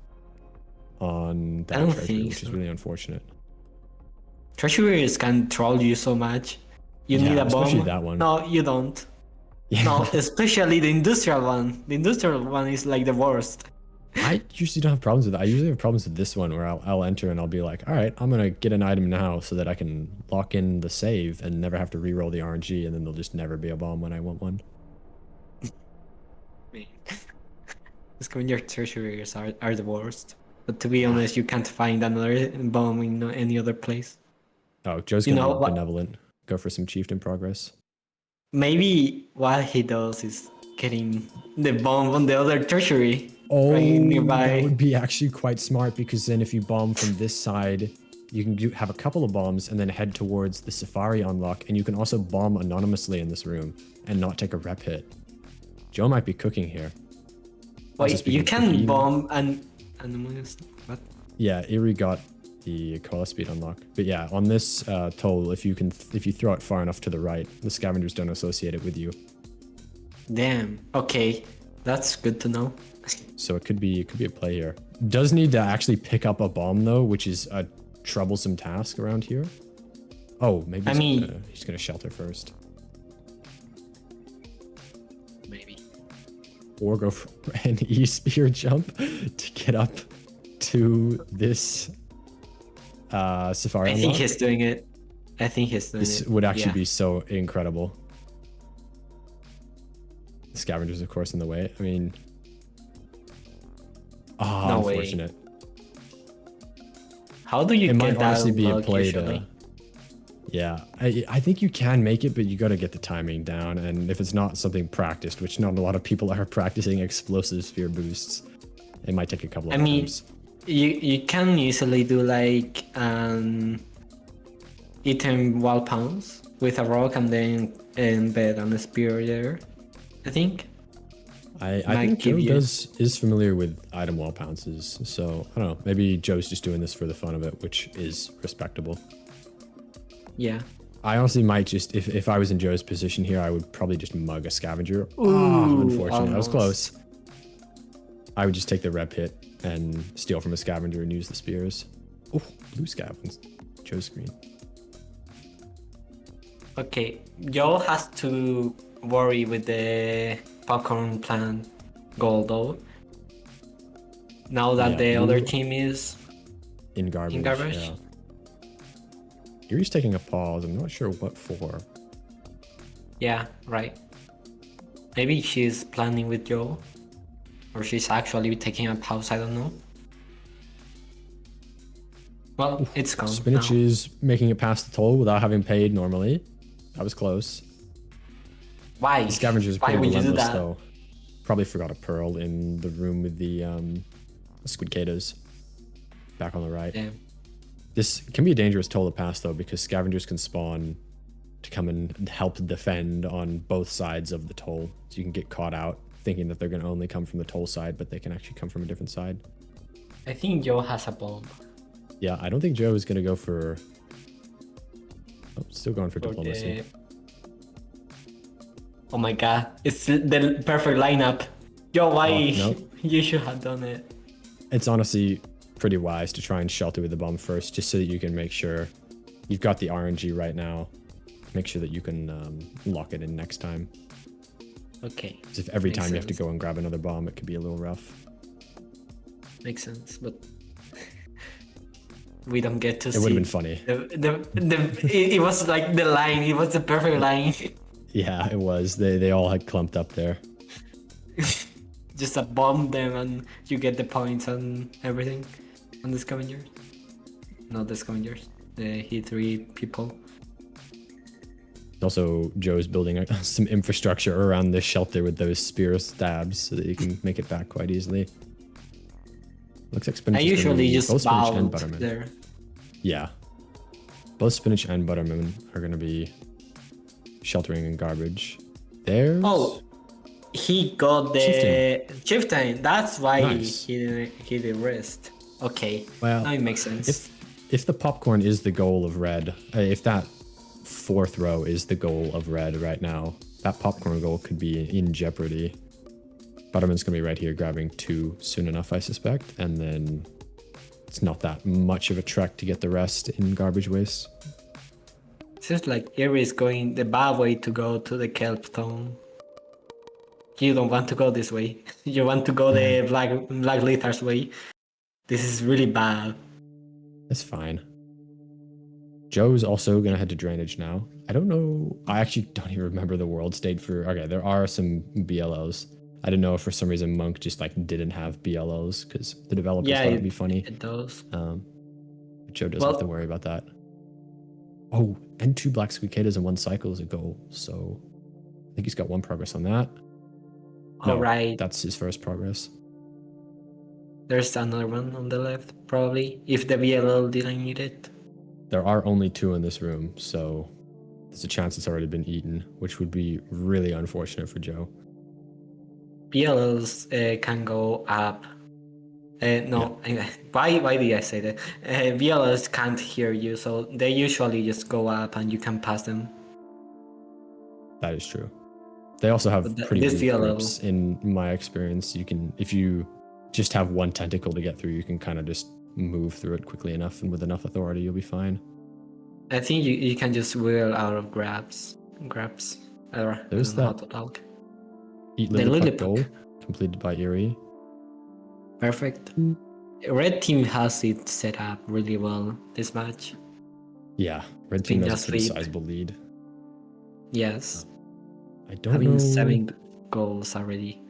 on I that don't treasury, think which is so. really unfortunate. Treasuries can troll you so much. You need a bomb. especially that one. No, you don't. Yeah. No, especially the industrial one. The industrial one is like the worst. I usually don't have problems with that. I usually have problems with this one where I'll enter and I'll be like, all right, I'm going to get an item now so that I can lock in the save and never have to reroll the RNG, and then there'll just never be a bomb when I want one. Scavenger treasuries are the worst. But to be honest, you can't find another bomb in any other place. Oh, Joe's You going to know be what? benevolent. Go for some chieftain progress. Maybe what he does is getting the bomb on the other treasury. Oh, right nearby. that would be actually quite smart, because then if you bomb from this side, you can have a couple of bombs and then head towards the Safari unlock, and you can also bomb anonymously in this room and not take a rep hit. Joe might be cooking here. Also, Wait, speaking you of can cooking, bomb and what? Yeah, Erie got the coil speed unlock. But yeah, on this toll, if you throw it far enough to the right, the scavengers don't associate it with you. Damn. Okay, that's good to know. So it could be a play here. Does need to actually pick up a bomb though, which is a troublesome task around here. Oh, maybe he's gonna shelter first. Maybe. Or go for an E-spear jump to get up to this Safari I think unlock. he's doing it. I think he's doing This it. would actually Yeah. be so incredible. The scavengers, of course, in the way. I mean, No way. unfortunate. How do you It get might that honestly be a unlock play usually? to. Yeah, I think you can make it, but you got to get the timing down. And if it's not something practiced, which not a lot of people are practicing explosive spear boosts, it might take a couple of attempts. You can easily do like item wall pounds with a rock and then embed on a spear there. I think. I Might think give Joe you- is familiar with item wall pounces, so I don't know. Maybe Joe's just doing this for the fun of it, which is respectable. Yeah. I honestly might just, if I was in Joe's position here, I would probably just mug a scavenger. Ooh, Unfortunately, that was almost. close. I would just take the rep hit and steal from a scavenger and use the spears. Oh, blue scavens. Joe's screen. Okay, Joe has to worry with the popcorn plant goal though. Now that Yeah, the other blue- team is In garbage. in garbage. Yeah. Erie's taking a pause. I'm not sure what for. Yeah, right. Maybe she's planning with Joe. Or she's actually taking a pause, I don't know. Well, it's gone. Spinach now. is making it past the toll without having paid normally. That was close. Why? The scavengers are Why pretty would you do relentless that? though. Probably forgot a pearl in the room with the squidcatas. Back on the right. Damn. This can be a dangerous toll to pass though, because scavengers can spawn to come and help defend on both sides of the toll. So you can get caught out thinking that they're going to only come from the toll side, but they can actually come from a different side. I think Joe has a bomb. Yeah, I don't think Joe is going to go for... Oh, still going for diplomacy. Oh my god, it's the perfect lineup. Joe, why? Oh, no. You should have done it. It's honestly pretty wise to try and shelter with the bomb first, just so that you can make sure you've got the RNG right now. Make sure that you can lock it in next time. Okay. Because if every Makes time you have to sense. go and grab another bomb, it could be a little rough. Makes sense, but we don't get to see. It would have been funny. It was like the line. It was the perfect line. Yeah, it was. They all had clumped up there. Just bomb them and you get the points and everything on the scavengers. Not the scavengers. The He3 people. Also, Joe's building some infrastructure around the shelter with those spear stabs so that you can make it back quite easily. Looks like spinach. I usually just both spinach and bow butterman. there. Yeah, both spinach and butterman are gonna be sheltering in garbage. There's He got the chieftain. That's why Nice. he did rest. Okay, Well, now it makes sense. if the popcorn is the goal of red, if that fourth row is the goal of red right now, that popcorn goal could be in jeopardy. Butterman's gonna be right here grabbing 2 soon enough, I suspect, and then it's not that much of a trek to get the rest in garbage waste. Seems like Erie is going the bad way to go to the kelp tone. You don't want to go this way. You want to go the black lizard's way. This is really bad. That's fine. Joe's also gonna head to drainage now. I don't know. I actually don't even remember the world state for. Okay, there are some BLOs. I didn't know if for some reason Monk just like didn't have BLOs because the developers thought it'd be funny. It does. Joe doesn't have to worry about that. Oh, and 2 black squeakadas in 1 cycle is a goal. So I think he's got 1 progress on that. No, Alright. that's his first progress. There's another one on the left, probably, if the VLL didn't need it. There are only 2 in this room, so there's a chance it's already been eaten, which would be really unfortunate for Joe. VLLs can go up. No, why did I say that? VLLs can't hear you, so they usually just go up and you can pass them. That is true. They also have pretty this weak VLL. grips in my experience. You can, if you just have 1 tentacle to get through, you can kind of just move through it quickly enough, and with enough authority, you'll be fine. I think you can just wheel out of grabs. There's that Eat Lilliput goal completed by Erie. Perfect. Red team has it set up really well this match. Yeah, red team has just a pretty sleep. sizable lead. Yes. I don't Having know. 7 goals already.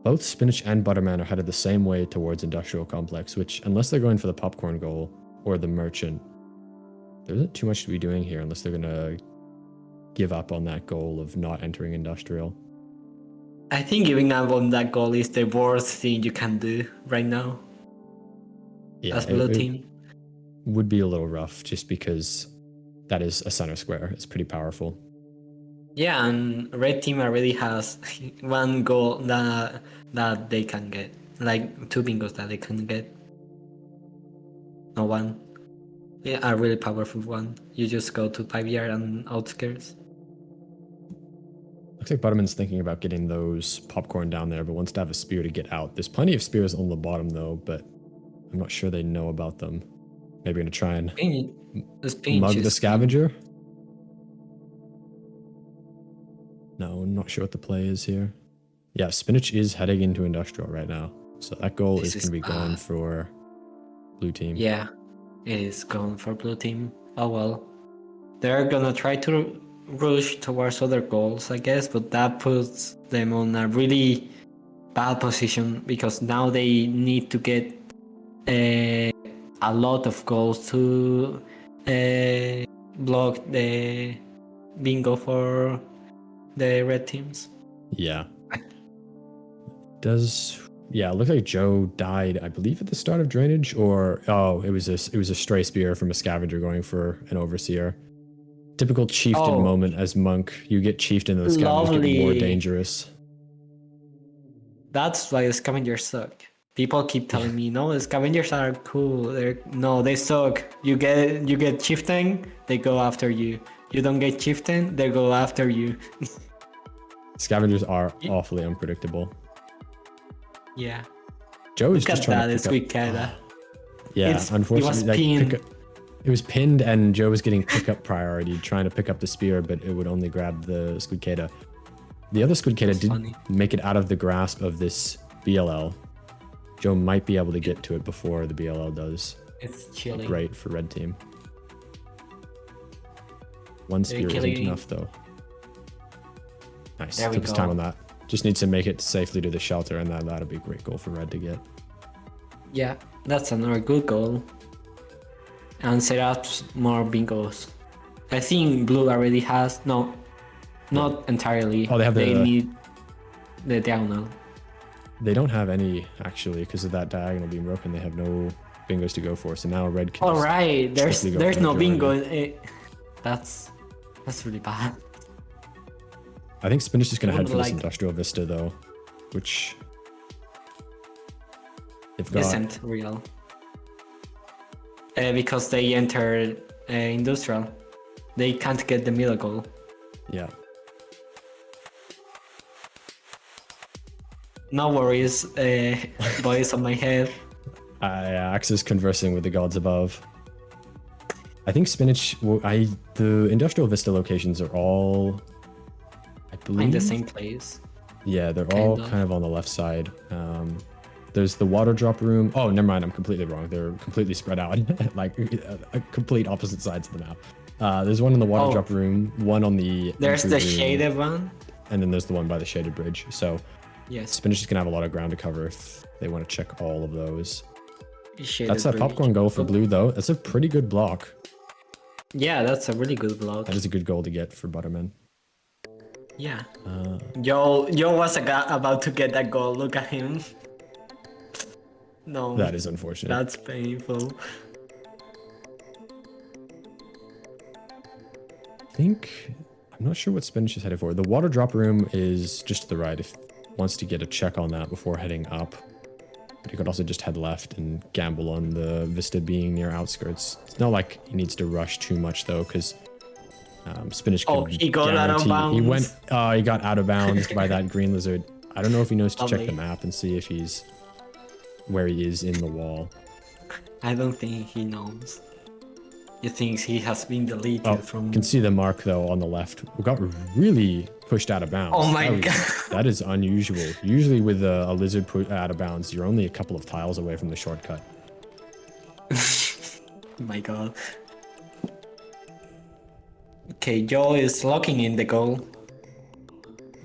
Both Spinach and Butterman are headed the same way towards Industrial Complex, which, unless they're going for the popcorn goal or the merchant, there isn't too much to be doing here unless they're going to give up on that goal of not entering Industrial. I think giving up on that goal is the worst thing you can do right now. Yeah, as blue team. Would be a little rough just because that is a center square. It's pretty powerful. Yeah, and red team already has 1 goal that they can get. Like 2 bingos that they can get. No 1. Yeah, a really powerful one. You just go to 5 yard and outskirts. Looks like Butterman's thinking about getting those popcorn down there, but wants to have a spear to get out. There's plenty of spears on the bottom though, but I'm not sure they know about them. Maybe gonna try and mug the scavenger. No, I'm not sure what the play is here. Yeah, Spinach is heading into Industrial right now. So that goal is going to be gone for blue team. Yeah, it is gone for blue team. Oh well. They're gonna try to rush towards other goals, I guess, but that puts them on a really bad position because now they need to get a lot of goals to block the bingo for the red teams. Yeah. Yeah, it looked like Joe died, I believe, at the start of drainage, or it was a stray spear from a scavenger going for an overseer. Typical chieftain moment as monk. You get chieftain and the scavengers get more dangerous. That's why the scavengers suck. People keep telling me, no, the scavengers are cool. They suck. You get chieftain, they go after you. You don't get chieftain, they go after you. Scavengers are awfully unpredictable. Yeah. Joe is just trying to pick up. Yeah, unfortunately, it was pinned and Joe was getting pickup priority, trying to pick up the spear, but it would only grab the Slugcat. The other Slugcat did make it out of the grasp of this BLL. Joe might be able to get to it before the BLL does. It's chilling. Great for red team. One They're spear isn't killing- enough though. Nice. There we Took his go. time on that. Just needs to make it safely to the shelter, and that'll be a great goal for red to get. Yeah, that's another good goal. And set up more bingos. I think blue already has no, not entirely. Oh, they have They the- need the diagonal. They don't have any actually because of that diagonal being broken. They have no bingos to go for. So now red can. All just right, strictly go there's for no bingo. majority. That's really bad. I think Spinach is going to head would for this like- industrial vista though, which they've got. Isn't real. Because they enter industrial, they can't get the middle goal. Yeah. No worries, boys on my head. Axe is conversing with the gods above. I think Spinach. Well, the industrial vista locations are all. I believe In the same place. Yeah, they're all Kind of. kind of on the left side. There's the water drop room. Oh, never mind. I'm completely wrong. They're completely spread out, like complete opposite sides of the map. There's one in the water Oh. drop room, one on the. There's entry the room, shaded one. and then there's the one by the shaded bridge. So Yes. Spinach is gonna have a lot of ground to cover if they want to check all of those. Shaded That's a bridge. popcorn goal for blue though. That's a pretty good block. Yeah, that's a really good block. That is a good goal to get for Butterman. Yeah. Uh, Joe was about to get that goal. Look at him. No. that is unfortunate. That's painful. I think I'm not sure what Spinach is headed for. The water drop room is just to the right if he wants to get a check on that before heading up. But he could also just head left and gamble on the vista being near outskirts. It's not like he needs to rush too much though, because Spinach could Oh, he got out of guarantee- He bounds. went. He got out of bounds by that green lizard. I don't know if he knows to check the Lovely. map and see if he's where he is in the wall. I don't think he knows. He thinks he has been deleted Oh, from. you can see the mark though on the left. We got really pushed out of bounds. Oh my That was- God. That is unusual. Usually with a lizard put out of bounds, you're only a couple of tiles away from the shortcut. My God. Okay, Joe is locking in the goal.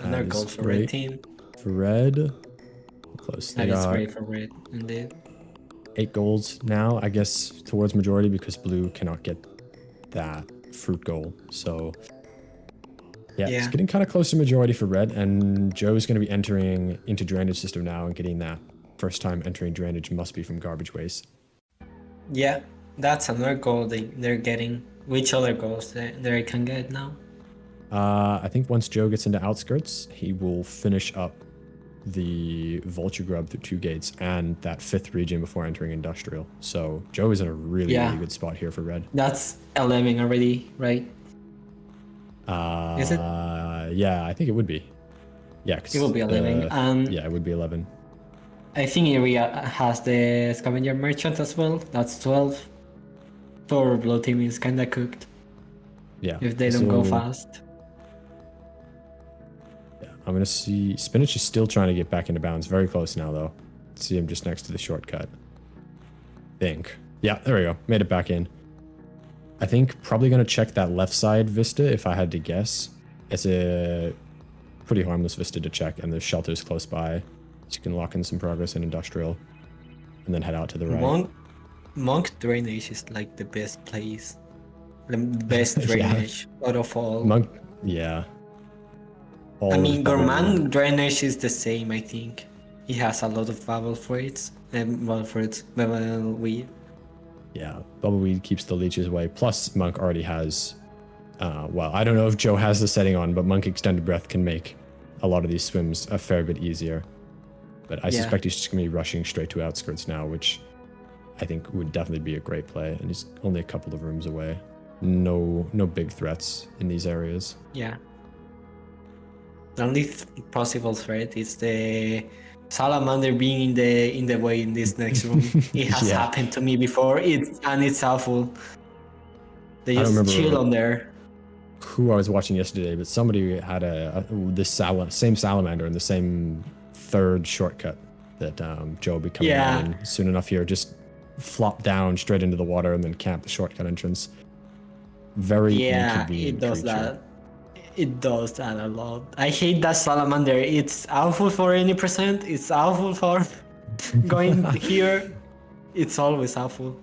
Another That goal is for great. red team. For red, close. They That is got great for red, indeed. 8 goals now, I guess, towards majority because blue cannot get that fruit goal. So yeah, it's Yeah. getting kind of close to majority for red, and Joe's going to be entering into drainage system now and getting that first time entering drainage must be from garbage waste. Yeah, that's another goal they're getting. Which other goals they can get now? I think once Joe gets into outskirts, he will finish up the vulture grub through 2 gates and that 5th region before entering industrial. So Joe is in a really, Yeah. really good spot here for red. That's 11 already, right? Is it? Yeah, I think it would be. Yeah, 'cause It will be 11. yeah, it would be 11. I think area has the scavenger merchant as well. That's 12. So blue team is kinda cooked Yeah. if they don't go so- fast. Yeah, I'm gonna see Spinach is still trying to get back into bounds. Very close now though. See him just next to the shortcut. Think. Yeah, there we go. Made it back in. I think probably gonna check that left side vista if I had to guess. It's a pretty harmless vista to check, and the shelter's close by. So you can lock in some progress in industrial. And then head out to the right. Monk drainage is like the best place. The best Yeah. drainage out of all. Monk, yeah. All I of mean, Bubble- Gourmand drainage is the same, I think. He has a lot of bubble fruits. Bubble weed. Yeah, Bubbleweed keeps the leeches away. Plus, Monk already has. Well, I don't know if Joe has the setting on, but Monk Extended Breath can make a lot of these swims a fair bit easier. But I Yeah. suspect he's just going to be rushing straight to outskirts now, which I think would definitely be a great play. And he's only a couple of rooms away. No big threats in these areas. Yeah. The only possible threat is the salamander being in the way in this next room. It has Yeah. happened to me before. It's awful. They I don't just remember- chill on there. Who I was watching yesterday, but somebody had same salamander in the same third shortcut that Joe will be coming Yeah. in soon enough here. Just flop down straight into the water and then camp the shortcut entrance. Very Yeah, inconvenient it does creature. that. It does that a lot. I hate that salamander. It's awful for any percent. It's awful for going here. It's always awful.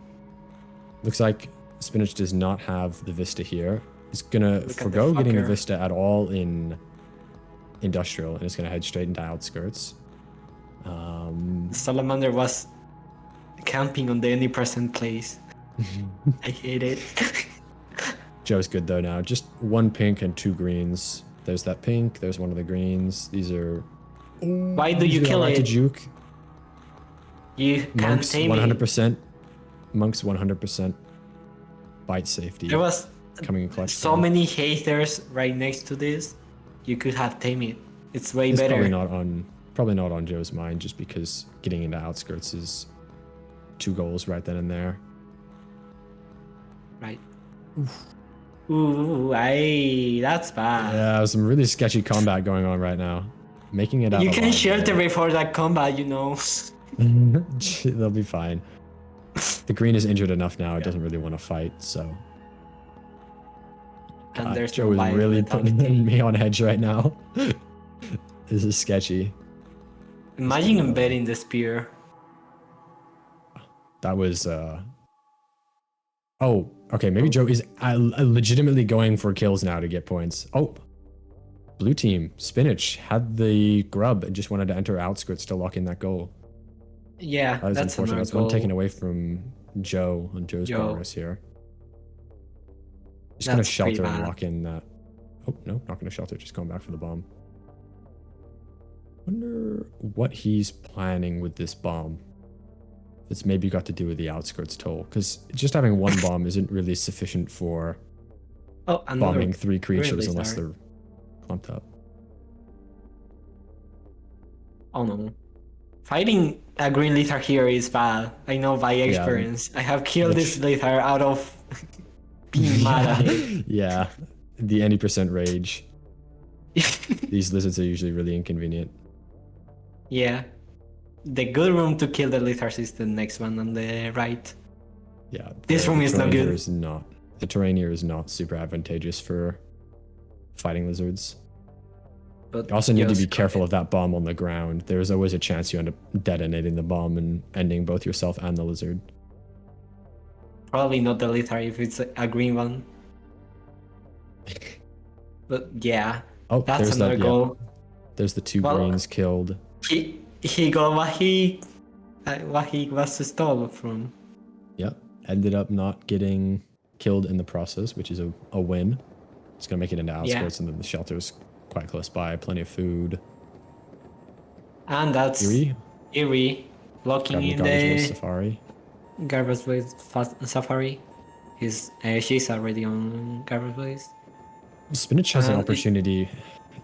Looks like Spinach does not have the Vista here. It's gonna Look at the forgo getting the fucker. Vista at all in Industrial, and it's gonna head straight into Outskirts. The salamander was camping on the any percent place. I hate it. Joe's good though now. Just one pink and two greens. There's that pink. There's one of the greens. These are. Why do you usually I kill like to it? juke. You can't Monks tame it. 100%. Monks 100%. Bite safety. There was Coming in clutch. so many haters right next to this. You could have tamed it. It's way It's better. probably not on Joe's mind, just because getting into Outskirts is 2 goals right then and there. Right. Ooh, that's bad. Yeah, some really sketchy combat going on right now. Making it out. You can alive, shelter though. before that combat, you know. They'll be fine. The green is injured enough now; it doesn't really want to fight. So, And God, there's Joe no is life really lethality. putting me on edge right now. This is sketchy. Imagine embedding the spear. That was. Oh, okay. Maybe Joe is legitimately going for kills now to get points. Oh, blue team Spinach had the grub and just wanted to enter Outskirts to lock in that goal. Yeah, That is that's unfortunate. another That's one goal. taken away from Joe on Joe's Joe. progress here. Just gonna That's pretty shelter and bad. lock in that. Oh no, not gonna shelter. Just going back for the bomb. Wonder what he's planning with this bomb. It's maybe got to do with the Outskirts toll, because just having one bomb isn't really sufficient for Oh, another bombing 3 creatures really unless sorry. they're clumped up. Oh no. Fighting a green lizard here is bad. I know by experience. I have killed this lizard out of being mad at it. Yeah, the any percent rage. These lizards are usually really inconvenient. Yeah. The good room to kill the lizards is the next one on the right. Yeah, This room is not terrain here good. is not. The terrain here is not super advantageous for fighting lizards. But You also need to just be got careful it. of that bomb on the ground. There's always a chance you end up detonating the bomb and ending both yourself and the lizard. Probably not the lizard if it's a green one. But yeah, Oh, that's there's another that. goal. Yeah, there's the 2 Well, greens killed. He got what he was stole from. Yep, ended up not getting killed in the process, which is a win. It's gonna make it into Outskirts, and then the shelter's quite close by. Plenty of food. And that's Eerie blocking Grabbing in garbage waste the safari. garbage waste safari. She's already on garbage waste. Spinach has an And opportunity.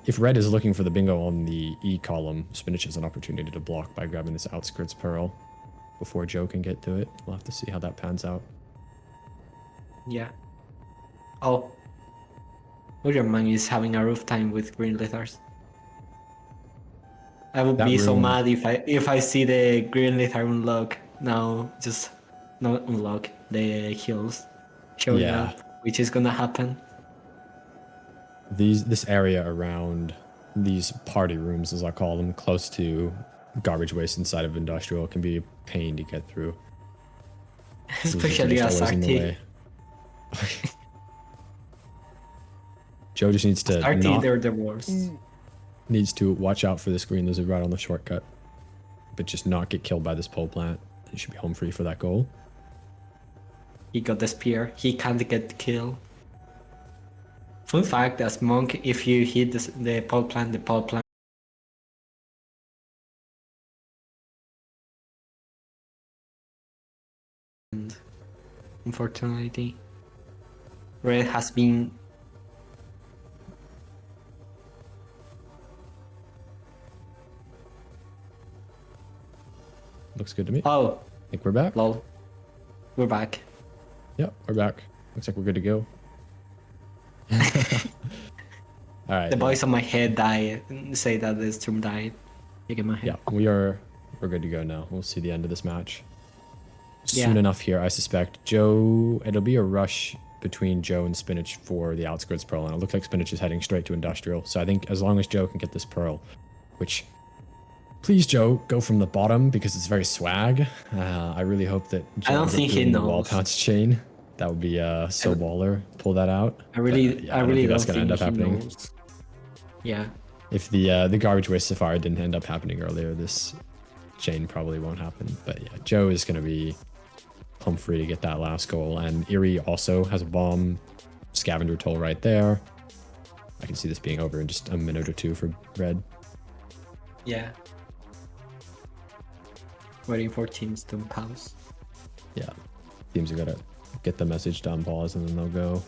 If red is looking for the bingo on the E column, Spinach has an opportunity to block by grabbing this Outskirts pearl before Joe can get to it. We'll have to see how that pans out. Yeah. Oh. William is having a rough time with green lizards. I would That be so room- mad if I see the green lizard unlock now, just not unlock the hills showing Yeah. up, which is gonna happen. This area around these party rooms, as I call them, close to garbage waste inside of industrial, can be a pain to get through. Lizards are Especially just as always in the Arctic. way. Joe just needs to Arctic, they're the worst. needs to watch out for this green lizard right on the shortcut, but just not get killed by this pole plant. He should be home free for that goal. He got the spear. He can't get the kill. Fun fact, as monk, if you hit the pole plant, and unfortunately, red has been Looks good to me. oh I think we're back. lol. We're back. Yep, we're back. Looks like we're good to go. All right. The voice on my head died. Say that the stream died. You get my head. Yeah, we're good to go now. We'll see the end of this match. soon Yeah. enough here, I suspect. Joe, it'll be a rush between Joe and Spinach for the outskirts pearl, and it looks like Spinach is heading straight to industrial. So I think as long as Joe can get this pearl, which, please Joe, go from the bottom because it's very swag. I really hope that Joe I don't ends up think he doing the wall knows. pounce chain. That would be so baller. Pull that out. I really, But, I I don't really think that's don't gonna end think up he happening. knows. Yeah. If the garbage waste safari didn't end up happening earlier, this chain probably won't happen. But yeah, Joe is gonna be home free to get that last goal, and Erie also has a bomb scavenger toll right there. I can see this being over in just a minute or two for red. Yeah. Waiting for teams to pause. Yeah, teams are gonna get the message to unpause and then they'll go.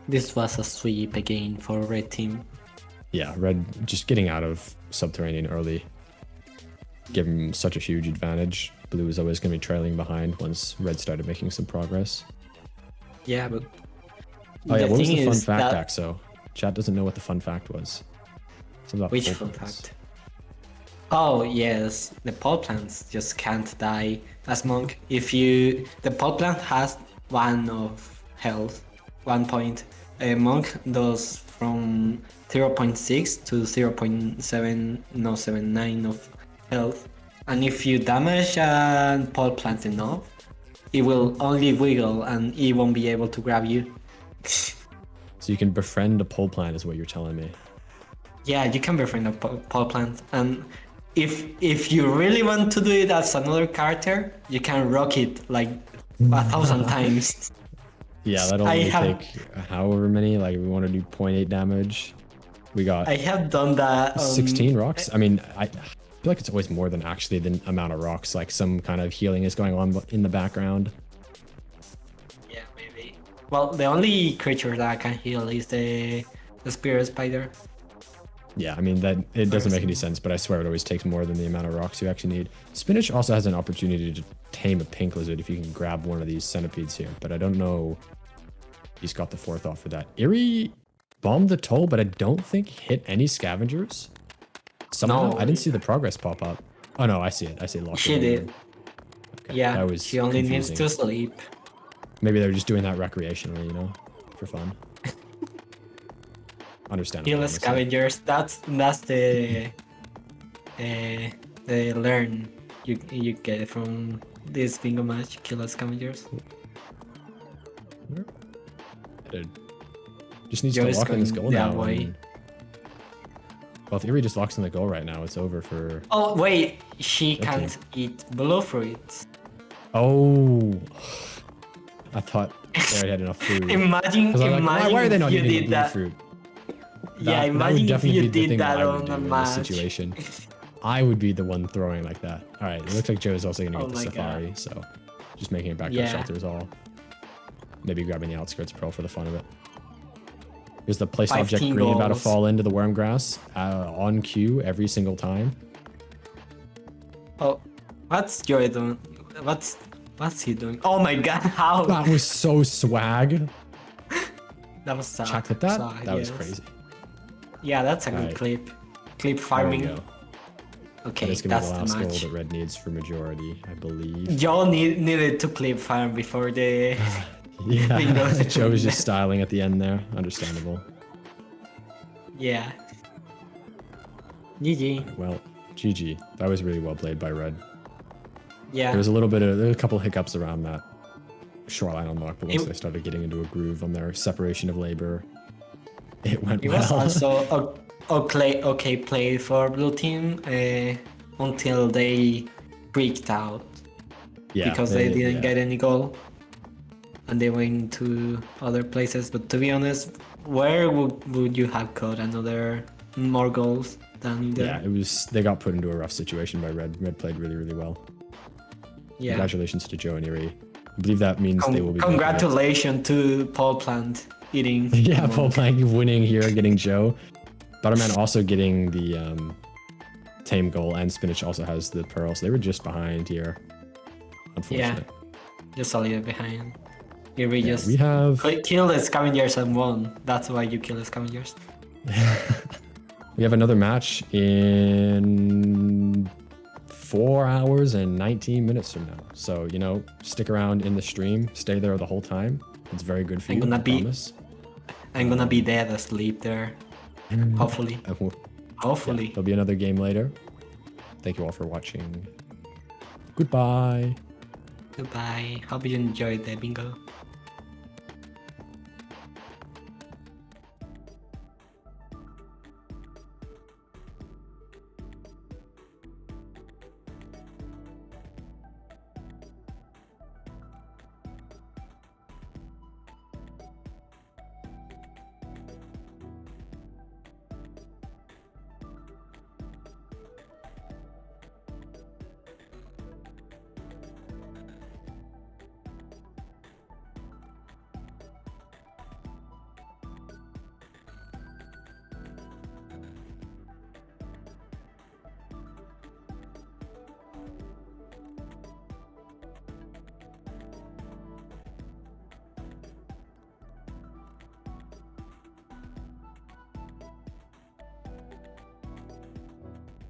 This was a sweep again for red team. Yeah, red just getting out of subterranean early gave him such a huge advantage. Blue is always going to be trailing behind once red started making some progress. Yeah, but Oh yeah, what was thing the fun is fact, that- Axo? Chat doesn't know what the fun fact was. Something about Which pole fun plants. fact? Oh yes, the pole plants just can't die as monk. The pole plant has 1 of health, 1 point. A monk does from 0.6 to 0.779 of health, and if you damage a pole plant enough, it will only wiggle and it won't be able to grab you. So you can befriend a pole plant, is what you're telling me. Yeah, you can befriend a pole plant, and if you really want to do it as another character, you can rock it like 1,000 times. Yeah, that'll I only have- take however many. Like we want to do 0.8 damage. We got I have done that. 16 rocks. I mean, I feel like it's always more than actually the amount of rocks. Like some kind of healing is going on in the background. Yeah, maybe. Well, the only creature that can heal is the spirit spider. Yeah, I mean that it doesn't make any sense, but I swear it always takes more than the amount of rocks you actually need. Spinach also has an opportunity to tame a pink lizard if you can grab one of these centipedes here, but I don't know. He's got the fourth off for that. Erie bombed the toll, but I don't think hit any scavengers. Somehow No. I didn't see the progress pop up. Oh no, I see it. I see it locked. She in. did. Okay, Yeah, that was she only needs confusing. to sleep. Maybe they're just doing that recreationally, you know, for fun. Understandable. Heal honestly. scavengers. That's the learn you get from this bingo match. Kill scavengers. Dude. Just needs Joe to is lock in this going goal that now. way. and- Well, if Erie just locks in the goal right now, it's over for. Oh wait, she Okay. can't eat blue fruits. Oh, I thought they already had enough food. Imagine, 'Cause I'm like, imagine why are they if not you eating the did blue that. fruit? Yeah, That would imagine if definitely you be the did thing that I would on do a in this match. situation. I would be the one throwing like that. All right, it looks like Joe is also gonna Oh get the my safari, so just making it back to Yeah. the shelter is all. Maybe grabbing the outskirts pearl for the fun of it. Here's the place object 15 green about to goals. fall into the worm grass on cue every single time. Oh, what's Joey doing? What's he doing? Oh my god, how? That was so swag. That was sad. Check at that. Sad, That was yes. crazy. Yeah, that's a good Alright. clip. Clip There we farming. go. Okay, That's gonna be that's the the last goal match. that red needs for majority, I believe. Joe needed to clip farm before the. Yeah, Bingo. Joe was just styling at the end there. Understandable. Yeah. GG. Well, GG. That was really well played by red. Yeah. There was a little bit of, there were a couple hiccups around that shoreline unlock, but once It- they started getting into a groove on their separation of labor, it went It well. was also okay play for blue team until they freaked out yeah, because they didn't yeah. get any goal and they went to other places. But to be honest, where would you have caught another more goals than there? Yeah, it was. They got put into a rough situation by red. Red played really, really well. Yeah. Congratulations to Joe and Erie. I believe that means they will be. making it. Congratulations to Paul Plant eating. Yeah, the Paul monk. Plank winning here, getting Joe. Butterman also getting the tame goal, and Spinach also has the pearl, so they were just behind here. Unfortunate. Just a little behind. Here we Yeah, just we have kill the scavengers and won. That's why you kill the scavengers. we have another match in 4 hours and 19 minutes from now. So, you know, stick around in the stream, stay there the whole time. It's very good for I'm you, gonna I be- promise. I'm gonna be dead asleep there. Hopefully. I will- Hopefully. Yeah, there'll be another game later. Thank you all for watching. Goodbye. Goodbye. Hope you enjoyed the bingo.